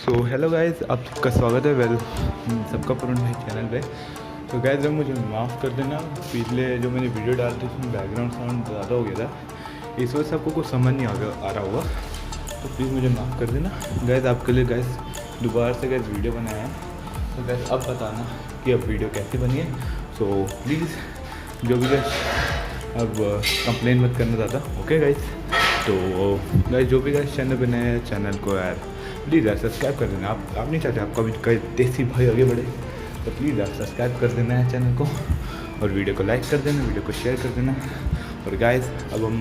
So hello guys, आप सबका स्वागत है सबका पूर्ण भाई चैनल पे। तो गाइस अब मुझे माफ़ कर देना, पिछले जो मैंने वीडियो डाली थी उसमें बैकग्राउंड साउंड ज़्यादा हो गया था, इस वजह से आपको कुछ समझ नहीं आ रहा होगा, तो प्लीज़ मुझे माफ़ कर देना। गाइस आपके लिए गाइस दोबारा से गाइस वीडियो बनाया है, तो गाइस अब बताना कि अब वीडियो कैसी बनी है। सो प्लीज़ जो भी गाइस अब कंप्लेन मत करना ज़्यादा, ओके गाइस। तो गाइस जो भी गाइस चैनल पे नए हैं, चैनल को यार प्लीज़ यार सब्सक्राइब कर देना। आप नहीं चाहते आपका भी कोई देसी भाई आगे बढ़े, तो प्लीज़ यार सब्सक्राइब कर देना है चैनल को, और वीडियो को लाइक कर देना, वीडियो को शेयर कर देना। और गाइस अब हम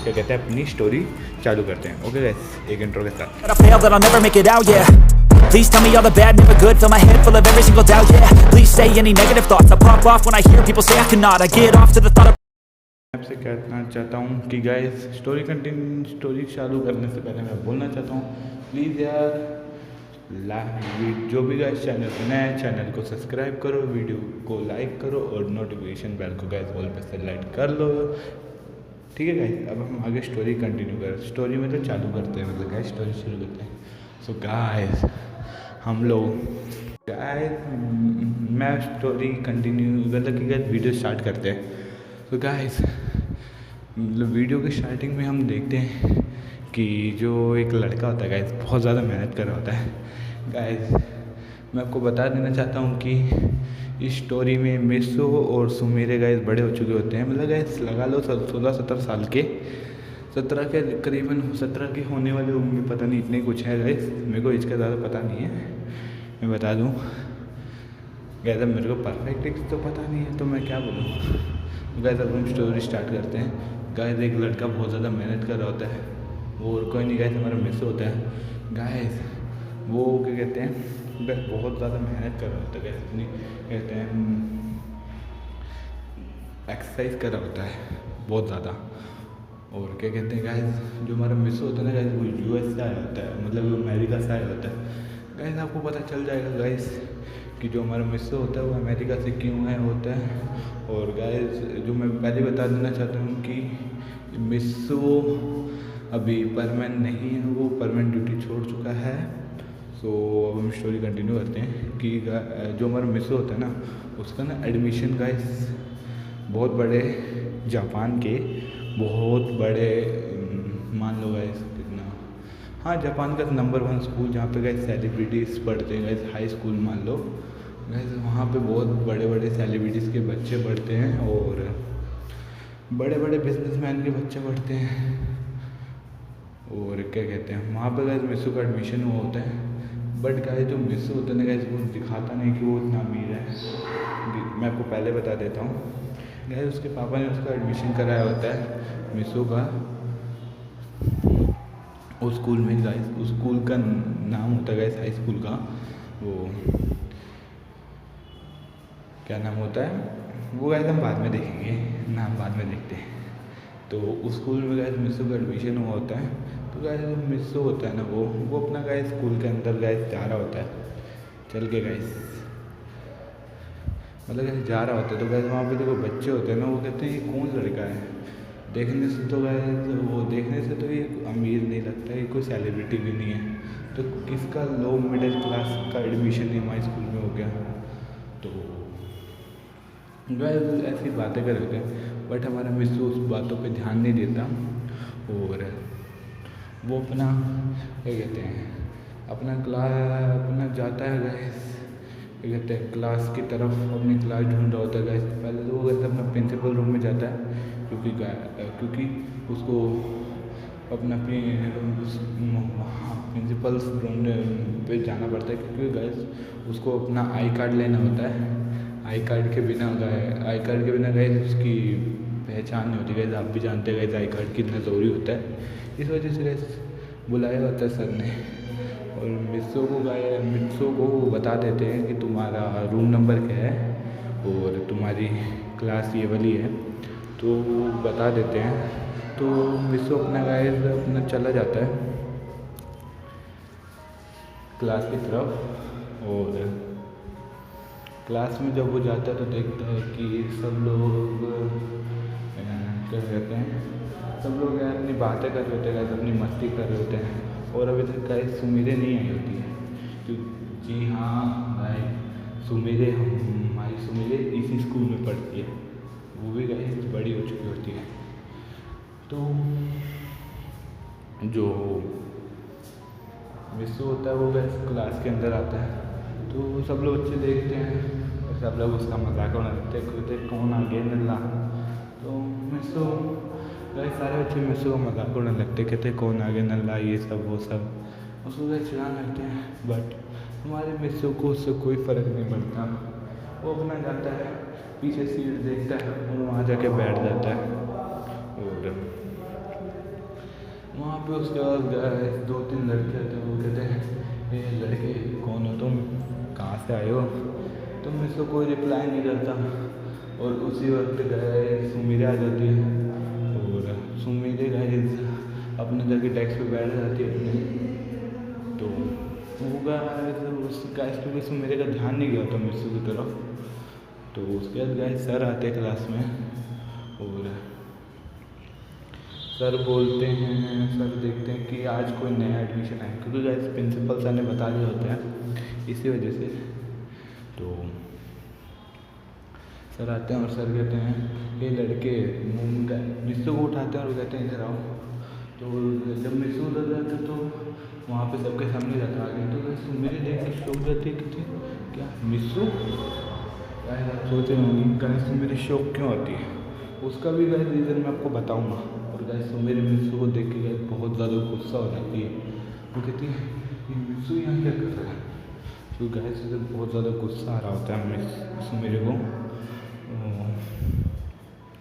क्या कहते हैं अपनी स्टोरी चालू करते हैं, ओके गाइस, एक इंट्रो के साथ। Please tell me all the bad, never good. Fill my head full of every single doubt, yeah. Please say any negative thoughts. I pop off when I hear people say I cannot. I get off to the thought of आपसे कहना चाहता हूँ कि guys story चालू करने से पहले मैं बोलना चाहता हूँ प्लीज़ यार जो भी गाइस चैनल पे नया है चैनल को सब्सक्राइब करो, वीडियो को लाइक करो और नोटिफिकेशन बेल को गाइस ऑल पे सेलेक्ट कर लो, ठीक है गाइस। अब हम आगे स्टोरी कंटिन्यू करें, स्टोरी में तो चालू करते हैं, मतलब गाइस स्टोरी शुरू करते हैं। सो गाइस हम लोग मैं स्टोरी कंटिन्यू मतलब कि गाइस वीडियो स्टार्ट करते हैं। तो गाइस मतलब वीडियो की स्टार्टिंग में हम देखते हैं कि जो एक लड़का होता है गाइस बहुत ज़्यादा मेहनत कर रहा होता है। गाइस मैं आपको बता देना चाहता हूँ कि इस स्टोरी में मिसो और सुमेरे गाइस बड़े हो चुके होते हैं, मतलब गाइस लगा लो 16-17 साल के, 17 के करीबन 17 के होने वाले होंगे, पता नहीं इतने कुछ है गाइस, मेरे को इसका ज़्यादा पता नहीं है। मैं बता दूँ गाइस मेरे को परफेक्ट तो पता नहीं है, तो मैं क्या बोलूँ। गाइस अब हम स्टोरी स्टार्ट करते हैं। गाइस एक लड़का बहुत ज़्यादा मेहनत कर रहा होता है, वो और कोई नहीं गाइस हमारा मिस होता है। गाइस वो क्या कहते हैं गाइस बहुत ज़्यादा मेहनत कर रहा होता है, गाइस अपनी कहते हैं एक्सरसाइज कर रहा होता है बहुत ज़्यादा। और क्या कहते हैं गाइस जो हमारा मिस होता है ना गाइस वो यूएस से आया होता है, मतलब वो अमेरिका से आया होता है। गाइस आपको पता चल जाएगा गाइस कि जो हमारा मिस होता है वो अमेरिका से क्यों है होता है। और गाइस जो मैं पहले बता देना चाहता हूँ कि मिसो अभी परमानेंट नहीं है, वो परमानेंट ड्यूटी छोड़ चुका है। सो अब हम स्टोरी कंटिन्यू करते हैं कि जो हमारा मिसो होता है ना उसका ना एडमिशन गाइस बहुत बड़े जापान के बहुत बड़े मान लो गाइस कितना, हाँ जापान का नंबर 1 स्कूल जहाँ पे गाइस सेलिब्रिटीज़ पढ़ते हैं गाइस, हाई स्कूल मान लो गाइस, वहाँ पे बहुत बड़े बड़े सेलिब्रिटीज़ के बच्चे पढ़ते हैं और बड़े बड़े बिजनेसमैन के बच्चे पढ़ते हैं। और क्या कहते हैं वहाँ पे गाइस मिसो का एडमिशन हुआ होता है, बट गाइस जो मिसो होता है ना गाइस वो दिखाता नहीं कि वो इतना अमीर है। मैं आपको पहले बता देता हूँ गाइस उसके पापा ने उसका एडमिशन कराया होता है मिसो का उस स्कूल में गाइस, उस स्कूल का नाम होता है गाइस हाई स्कूल का, वो क्या नाम होता है वो गाइस हम बाद में देखेंगे, नाम बाद में देखते हैं। तो उस स्कूल में गाइस मिसो का एडमिशन हुआ होता है। तो गाइस मिसो होता है ना वो अपना गाइस स्कूल के अंदर गाइस जा रहा होता है, चल के गाइस मतलब गाइस जा रहा होता है। तो गाइस वहाँ पे जो बच्चे होते हैं ना वो कहते हैं ये कौन लड़का है, देखने से तो गाइस वो देखने से तो ये अमीर नहीं लगता, ये कोई सेलिब्रिटी भी नहीं है, तो किसका लो मिडिल क्लास का एडमिशन हमारे स्कूल में हो गया। तो गाइस ऐसी बातें कर रहे थे, बट हमारा मिसो उस बातों पे ध्यान नहीं देता और वो अपना क्या कहते हैं अपना जाता है गाइस क्या कहते हैं क्लास की तरफ, अपनी क्लास ढूंढ रहा होता है गाइस। पहले तो वो वैसे अपना प्रिंसिपल रूम में जाता है क्योंकि उसको अपना प्रिंसिपल्स रूम पे जाना पड़ता है, क्योंकि गाइस उसको अपना आई कार्ड लेना होता है। आई कार्ड के बिना गाइस उसकी पहचान नहीं होती गाइस, आप भी जानते हैं गाइस आई कार्ड कितना ज़रूरी होता है, इस वजह से गाइस बुलाया होता है सर ने। और मिसो को बता देते हैं कि तुम्हारा रूम नंबर क्या है और तुम्हारी क्लास ये वाली है, तो बता देते हैं। तो मिसो अपना चला जाता है क्लास की तरफ, और क्लास में जब वो जाता है तो देखता है कि सब लोग क्या कहते हैं सब लोग यार अपनी बातें कर रहे होते हैं, अपनी मस्ती कर रहे होते हैं, और अभी तक गाइस सुमीरे नहीं आई होती है। जी हाँ भाई, हमारी सुमेरे इसी स्कूल में पढ़ती है, वो भी गाइस बड़ी हो चुकी होती है। तो जो मिस्सू होता है वो गाइस क्लास के अंदर आता है, तो सब लोग बच्चे देखते हैं और सब लोग उसका मजाक उड़ाने लगते हैं, कहते कौन आ गया नल्ला। तो मिस्सू गाइस सारे बच्चे मिस्सू का मजाक उड़ाने लगते, कहते कौन आ गया नल्ला, ये सब वो सब, उसको गाइस चिढ़ाने लगते हैं। बट हमारे मिस्सू को उससे कोई फ़र्क नहीं पड़ता, वो अपना जाता है पीछे सीट देखता है और वहाँ जाके बैठ जाता है। और वहाँ पे उसके बाद गए 2-3 लड़के आते हैं, वो कहते हैं ये लड़के कौन हो तुम, कहाँ से आए हो। तो मिस्सू कोई रिप्लाई नहीं करता और उसी वक्त गए सुमीरे आ जाती है और सुमीरे गए अपने जाके डेस्क पे बैठ जाती है अपने। तो वो गए उस गैस पे सुमीरे का ध्यान नहीं गया था मिस्सू की तरफ। तो उसके बाद गए सर आते हैं क्लास में और सर बोलते हैं, सर देखते हैं कि आज कोई नया एडमिशन है, क्योंकि गाइस प्रिंसिपल सर ने बता दिया होता है इसी वजह से। तो सर आते हैं और सर कहते हैं ये लड़के मिस्सू को उठाते हैं और कहते हैं इधर आओ। तो जब मिस्सू उधर जाते तो वहाँ पे सबके सामने जाता आगे, तो गाइस मेरे देख के शौक जाती है कि क्या मिस्सू, आप सोच रहे होंगे गाइस मेरे शौक क्यों होती है, उसका भी गाइस रीज़न मैं आपको बताऊँगा। और गाइस मेरे मिस्सू को देख के गाइस बहुत ज़्यादा गुस्सा हो जाती है, वो कहती है ये मिस्सू यहाँ क्या कर रहा है। तो गाइस उसे बहुत ज़्यादा गुस्सा आ रहा होता है मिस्सू मेरे को,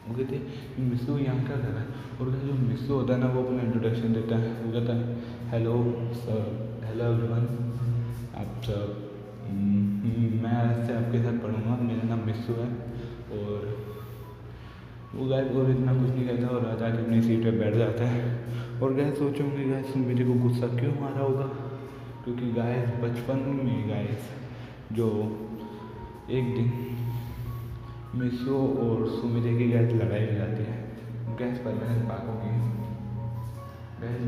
वो कहती है मिस्सू यहाँ क्या कर रहा है। और जो मिस्सू होता है ना वो अपना इंट्रोडक्शन देता है, वो कहता है हेलो सर, हेलो एवरीवन, आप सब मैं आज से आपके साथ पढ़ूँगा, मेरा नाम मिस्सू है। और वो गाइस और इतना कुछ नहीं कहता और राजा के अपनी सीट पे बैठ जाता है। और गाइस सोचूंगी गाइस मेरे को गुस्सा क्यों आ रहा होगा, क्योंकि गाइस बचपन में गाइस जो एक दिन मिस्सू और सुमीरे की गाइस लड़ाई हो जाती है गैस परमानेंट पाकों की। गैस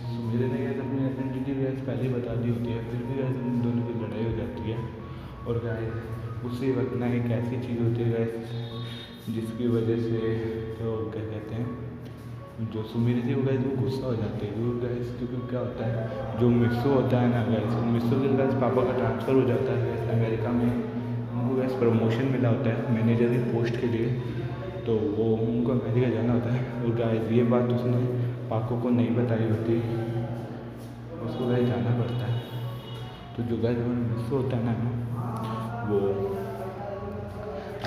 सुमीरे ने गैस अपनी आइडेंटिटी गैस पहले ही बता दी होती है, फिर भी गैस उन दोनों की लड़ाई हो जाती है। और गैस उसी वक्त ना एक ऐसी चीज़ होती है गैस जिसकी वजह से जो क्या कहते हैं जो सुमीरे थी वो गैस वो गुस्सा हो जाती है। वो गैस क्योंकि क्या होता है जो मिस्सू होता है ना गैस, मिस्सू के गैस पापा का ट्रांसफ़र हो जाता है गैस अमेरिका में, उनको गैस प्रमोशन मिला होता है मैनेजर की पोस्ट के लिए, तो वो उनको अमेरिका जाना होता है। और गाइस ये बात उसने पाको को नहीं बताई होती, उसको गाइस जाना पड़ता है। तो जो गाइस मिस्सू होता है ना वो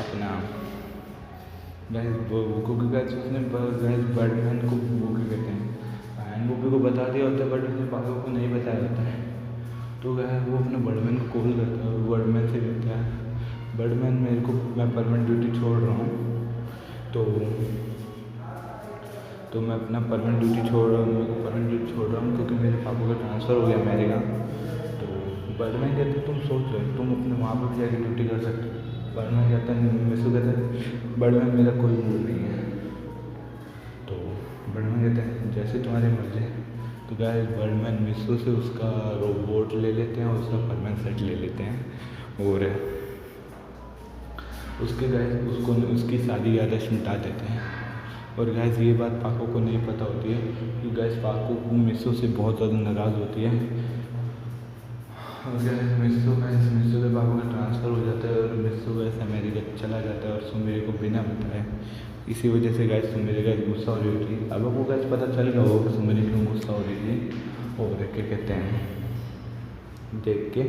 अपना गाइस वो क्योंकि गाइस उसने गाइस बर्डमैन को वो क्या कहते हैं एंड मूवी को बता दिया होता है, बट उसने पाको को नहीं बताया होता है। तो गाइस वो अपने बर्डमैन को कॉल करता है और बर्डमैन से कहता है बर्डमैन मेरे को मैं परमानेंट ड्यूटी छोड़ रहा हूँ, तो मैं अपना परमानेंट ड्यूटी छोड़ रहा हूँ क्योंकि मेरे पापा का ट्रांसफ़र हो गया अमेरिका। तो बर्डमैन कहते तुम सोच रहे तुम अपने वहाँ पर भी जाकर ड्यूटी कर सकते हो। बर्डमैन कहता है मिस्सू कहता है बर्डमैन मेरा कोई मूड नहीं है। तो बर्डमैन कहता है जैसे तुम्हारी मर्जी। तो गाइस बर्डमैन मिस्सू से उसका रोबोट ले लेते हैं और उसका परमानेंट सेट ले लेते हैं और उसके गाइस उसको उसकी सारी याददाश्त मिटा देते हैं। और गाइस ये बात पाको को नहीं पता होती है कि गाइस पाको मिस्सू से बहुत ज़्यादा नाराज़ होती है। और गाइस मिस्सू के पापा का ट्रांसफ़र हो जाता है और मिस्सू गाइस अमेरिका चला जाता है और सुमीरे को बिना बताए। इसी वजह से गाइस सुमीरे गाइस गुस्सा हो रही थी। अब आपको गाइस पता चल गया होगा कि सुमीरे क्यों गुस्सा हो रही थी और क्या कहते हैं देख के।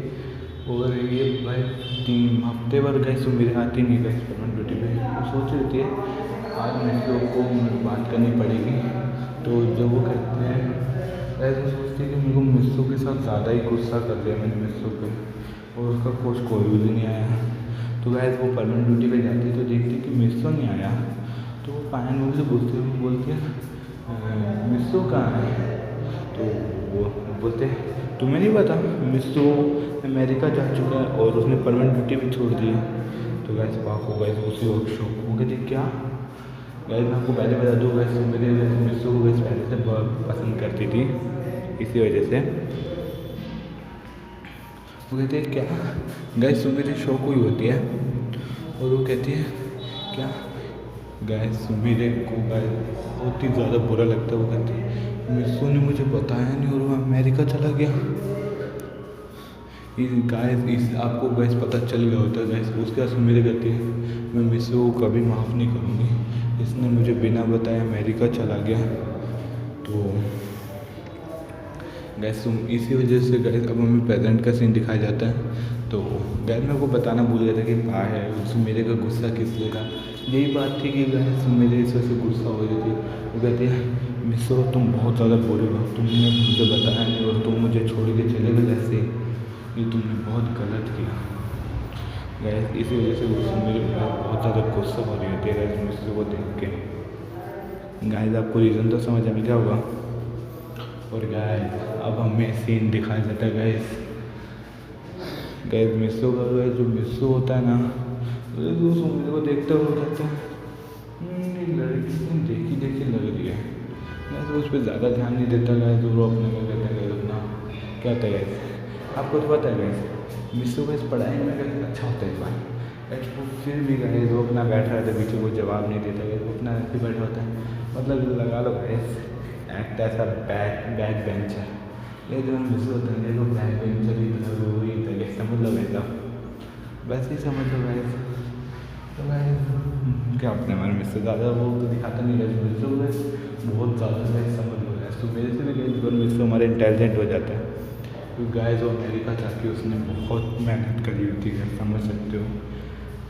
और ये भाई 3 हफ्ते भर गए सुमीरे आती नहीं गई परमानेंट ड्यूटी पे। वो सोच रही थी आज मिस्सू को बात करनी पड़ेगी। तो जब वो कहते हैं ऐसा सोचती है कि मेरे को मिस्सू के साथ ज़्यादा ही गुस्सा कर दिया मैंने मिस्सू पे और उसका कोई भी नहीं आया। तो गैस वो परमानेंट ड्यूटी पे जाती तो देखती कि मिस्सू नहीं आया। तो वो पायन मुझसे पूछती हुई बोलती है मिस्सू कहाँ है। तो वो बोलते तुम्हें नहीं पता मिस्सू अमेरिका जा चुका है और उसने परमानेंट ड्यूटी भी छोड़ दी है। तो गैस पाको गैस उसी वक्त शौक हो गए क्या गैस मैं आपको पहले बता दूँ गैस मेरे मिस्सू को गैस पहले से बहुत पसंद करती थी इसी वजह से। वो कहती है क्या गाइस, सुमित शौक हुई होती है और वो कहती है क्या गाइस, सुमित को गाइस बहुत ही ज़्यादा बुरा लगता है। वो कहती है मिस्सू ने मुझे बताया नहीं और वो अमेरिका चला गया। इस आपको गैस पता चल गया होता है गैस। उसके बाद सुमित कहती है मैं मिस्सू को कभी माफ़ नहीं करूँगी, इसने मुझे बिना बताए अमेरिका चला गया। तो गैस इसी वजह से गैस अब हमें प्रेजेंट का सीन दिखाया जाता है। तो गैस मेरे को बताना भूल गया था कि पा है सुमित का गुस्सा किस लिए था। यही बात थी कि गैस सुमित इस वजह से गुस्सा हो रही थी। वो कहती है मिस्सू तुम बहुत ज़्यादा बुरे हो, तुमने मुझे बताया नहीं और तुम मुझे छोड़ के चले गए ऐसे, ये तुमने बहुत गलत किया। गैस इसी वजह से वो सुमित बहुत ज़्यादा गुस्सा हो रही होती है गैस मिस्सू को देख के। गाइस आपको रीज़न तो समझ में क्या होगा। और गाइस अब हमें सीन दिखाया जाता है गैस मिस्सू का जो मिस्सू होता है ना, तो सुमित को देखते हुए कहते हैं ये लड़की देखी देखी लग रही है। गैस उस पर ज़्यादा ध्यान नहीं देता गैस, वो अपने को कहते हैं अपना क्या होता है गैस। आपको तो पता है गैस मिस्सू को इस पढ़ाई में गैस अच्छा होता है इस बार गैस। वो फिर भी गैस वो अपना बैठ रहा था पीछे, को जवाब नहीं देता गैस, वो अपना ऐसे बैठा होता है। मतलब लगा लो गैस एक्ट ऐसा बैक बेंच है, ये जो मिस्सू होता है वो बैक बेंचर ही वही था, समझ लो वैसा वैसे ही समझ लो गैस। तो गैस क्या अपने हमारे मिस्सू ज़्यादा वो तो दिखाता नहीं गैस, मिस्सू गैस बहुत ज़्यादा गैस समझ लो गैस। तो मेरे से भी गैस पर मिस्सू हमारे इंटेलिजेंट हो जाता है क्योंकि गैस वो अमेरिका जाके उसने बहुत मेहनत करी होती है, समझ सकते हो।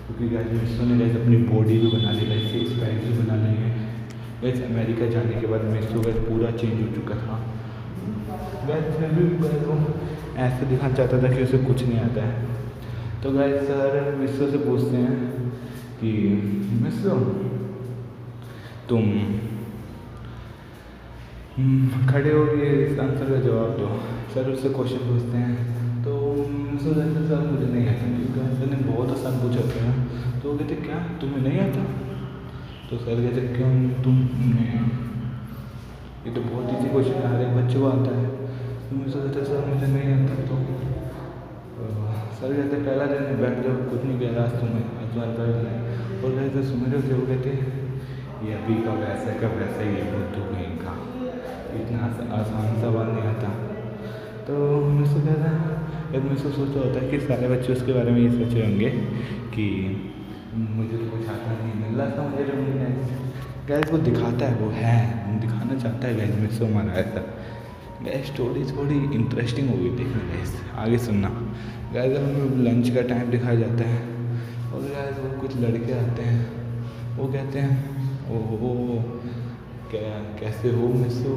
क्योंकि गैस मिस्सू ने गैस अपनी बॉडी भी बना ली, गैस सिक्स पैक भी बना ली है गैस। अमेरिका जाने के बाद मिस्सू गैस पूरा चेंज हो चुका था गैस। फिर भी गैस वो ऐसे दिखाना चाहता था कि उसे कुछ नहीं आता है। तो गैस सर मिस्सू से पूछते हैं कि मिस्सू तुम खड़े हो ये इस आंसर का जवाब दो। सर उससे क्वेश्चन पूछते हैं तो मिस्सू कहते सर मुझे नहीं आता, क्योंकि सर ने बहुत आसान पूछा था। तो वो कहते क्या तुम्हें नहीं आता? तो सर कहते क्यों तुमने, ये तो बहुत ईजी क्वेश्चन है, हर एक बच्चे को आता है। तो मिस्सू कहते सर मुझे नहीं आता। तो सर कहते पहला दिन बैठ जाओ, कुछ नहीं कह रहा आज तुम्हारे पहला दिन है। और कहते सुमित से वो कहते ये अभी का वैसा ही है बुद्धू कहीं का, इतना आसान सवाल नहीं आता। तो मिस्सू कहता है, मिस्सू सोचा होता है कि सारे बच्चे उसके बारे में ये सोचे होंगे कि मुझे तो कुछ आता नहीं, नल्ला सा मुझे गैस वो दिखाता है, वो है दिखाना चाहता है गैस मिस्सू हमारा ऐसा। गैस स्टोरी थोड़ी इंटरेस्टिंग हो गई देखना गैस, आगे सुनना गैस। हमें लंच का टाइम दिखाया जाता है और गैस वो कुछ लड़के आते हैं, वो कहते हैं ओहो क्या कैसे हो मिस्सू,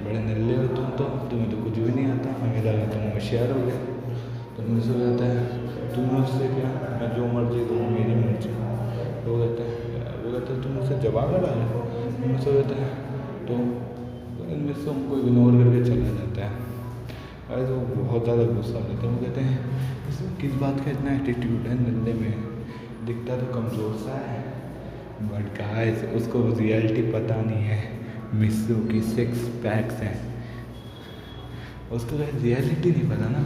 बड़े नल्ले हो तुम तो, तुम्हें तो कुछ भी नहीं आता, हमें लगा तुम होशियार हो गए। तो मिस्सू कहता है तुम मुझसे क्या, मैं जो मर्जी दूँ मेरी मर्जी। वो कहता है तुम मुझसे जवाब लगा रहे। मिस्सू कहता है तो मिस्सू हमको इग्नोर करके चला जाता है। अरे वो बहुत ज़्यादा गुस्सा हो जाता है। वो कहते हैं इसमें किस बात का इतना एटीट्यूड है, नल्ले में दिखता तो कमज़ोर सा है, बट गाइस उसको रियलिटी पता नहीं है, मिस्सू की सिक्स पैक्स हैं, उसको गाइस रियलिटी नहीं पता ना।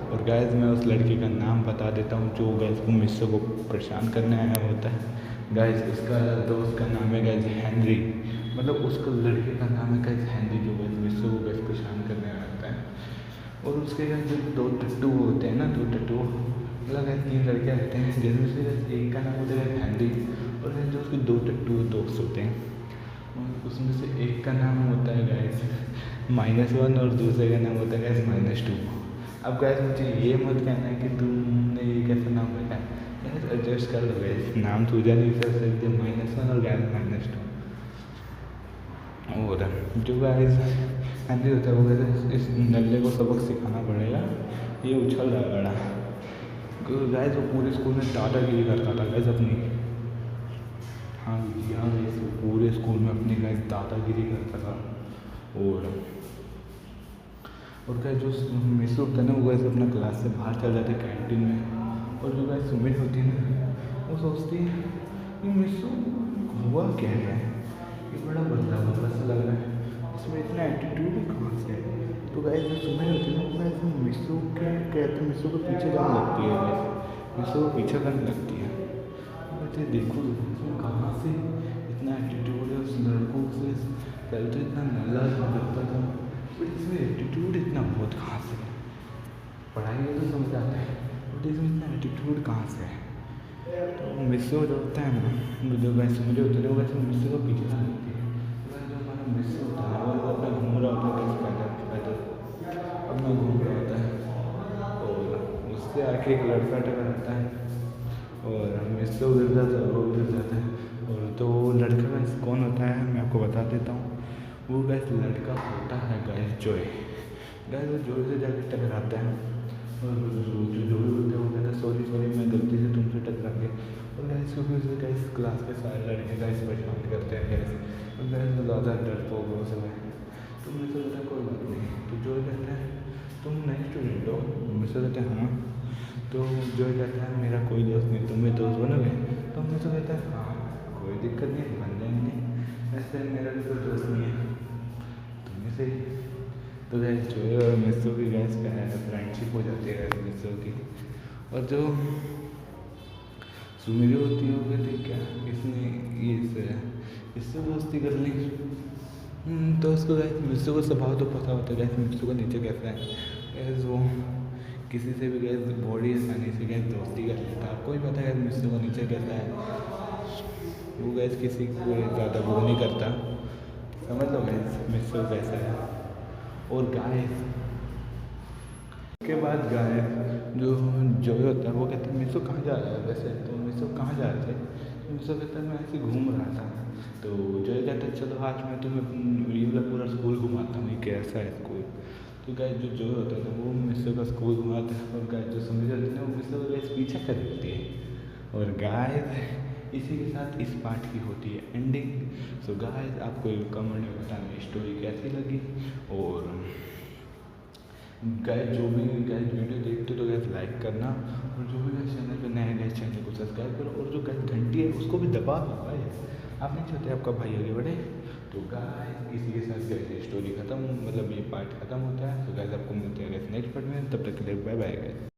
और गाइस मैं उस लड़के का नाम बता देता हूँ जो गाइस को मिस्सू को परेशान करने आया होता है। गाइस उसका दोस्त का नाम है गाइस हेनरी, मतलब उसका लड़के का नाम है गाइस हेनरी, जो गाइस मिस्सू को गाइस परेशान करने आया होता है। और उसके गाइस जो दो टट्टू होते हैं ना, दो टट्टू मतलब गाइस 3 लड़के रहते हैं, जिसमें से गाइस एक का नाम होता है गाइस हेनरी और गाइस जो उसके 2 टट्टू दोस्त होते हैं उसमें से एक का नाम होता है गाइस -1 और दूसरे का नाम होता है गाइस -2। अब गाइस मुझे ये मत कहना है कि तुमने ये कैसा नाम रखा है, गाइस एडजस्ट कर लो गाइस, नाम सूझा नहीं कर सकते -1 और गाइस -2। और जो गाइस हेनरी होता है वो कहते इस नल्ले को सबक सिखाना पड़ेगा, ये उछल रहा है बड़ा। गाइस वो पूरे स्कूल में दादागिरी करता था गाइस अपनी, हाँ गाइस वो पूरे स्कूल में अपनी गाइस दादागिरी करता था। और गाइस जो मिस्सू होता है ना वो गाइस अपना क्लास से बाहर चल जाते हैं कैंटीन में। और जो गाइस सुमित होती है ना वो सोचती है कि मिस्सू हुआ क्या है, ये बड़ा बदला सा लग रहा है, इसमें इतना एटीट्यूड है कहाँ से। तो गाइस जो सुमित होती है ना वो गाइस मिसो के कहते मिसो के पीछे जाने लगती है गाइस, मिसो को पीछे करने लगती है। कहते देखो इसमें कहाँ से इतना एटीट्यूड है उस लड़कों से, पहले तो इतना नल्ला लगता था बट इसमें एटीट्यूड इतना बहुत कहाँ से है। पढ़ाई में तो समझ आता है बट इसमें इतना एटीट्यूड कहाँ से है। तो मिसो जो होता है ना, जो वैसे मुझे होता है वैसे मिसो का पीछे ना लगती है। तो जो हमारा मिसो होता है वो अपना घूम रहा होता है कैसे पैदल अपना घूम रहा होता है और उससे आके एक लड़का टकरा रहता है और मिसो गिर जाता है, वो गिर जाता है। और तो वो लड़का गाइस कौन होता है मैं आपको बता देता हूँ। वो गाइस लड़का होता है गाइस जॉय। गाइस वो जॉय से जाके टकराता है और जो जॉय होता है वो कहता है सॉरी मैं गलती से तुमसे टकरा गया। और गाइस क्योंकि उसे गाइस क्लास के सारे लड़के गाइस परेशान करते हैं गाइस, और गाइस वो ज़्यादा डरपोक हो सब है। तो मुझे तो कहता है कोई बात नहीं। तो जॉय कहता है तुम नए स्टूडेंट हो, मुझसे कहते हैं हाँ। तो जॉय कहता है मेरा कोई दोस्त नहीं, तुम मेरे दोस्त बनोगे? तो मुझे कहता है हाँ कोई दिक्कत नहीं बन जाएंगे, ऐसे मेरा भी कोई दोस्त नहीं है तुम्हें से। तो गैस जो और मिसो की गैस फ्रेंडशिप हो जाती है मिसो की। और जो सुमिरी होती है वो कहती है क्या इसने ये इससे दोस्ती कर ली। तो उसको गैस मिसो का स्वभाव तो पता होता है गैस मिसो का नेचर कैसा है। गैस वो किसी से भी गैस बॉडी आसानी से गैस दोस्ती कर लेता है। आपको भी पता है मिसो का नेचर कैसा है, वो गैस किसी को ज़्यादा वो नहीं करता, समझ लो गैस मिसो कैसा है। और गाय के बाद गाय जो होता है वो कहता है मिसो कहाँ जा रहा है वैसे, तो मिसो कहाँ जा रहे थे? तो मिसो कहता है मैं ऐसे घूम रहा था। तो जो कहता है चलो आज मैं तुम्हें ये वाला पूरा स्कूल घुमाता हूँ, ये कैसा है स्कूल। तो गाय जो होता है वो मिसो का स्कूल घुमाता है और गाय जो समझ जाती है ना वो मिसो का गैस पीछा कर देती है। और गाय इसी के साथ इस पार्ट की होती है एंडिंग। सो गाइस आपको कमेंट में बताना स्टोरी कैसी लगी। और गाइस जो भी गाइस वीडियो देखते हो तो गाइस लाइक करना, और जो भी गाइस चैनल पे नए गाइस चैनल को सब्सक्राइब करो, और जो गाइस घंटी है उसको भी दबा दो गाइस, आप नहीं चाहते आपका भाई आगे बढ़े। तो गाइस इसी के साथ गाइस स्टोरी खत्म, मतलब ये पार्ट खत्म होता है। तो गाइस आपको मिलते हैं गाइस नेक्स्ट पार्ट में, तब तक के लिए बाय बाय गाइस।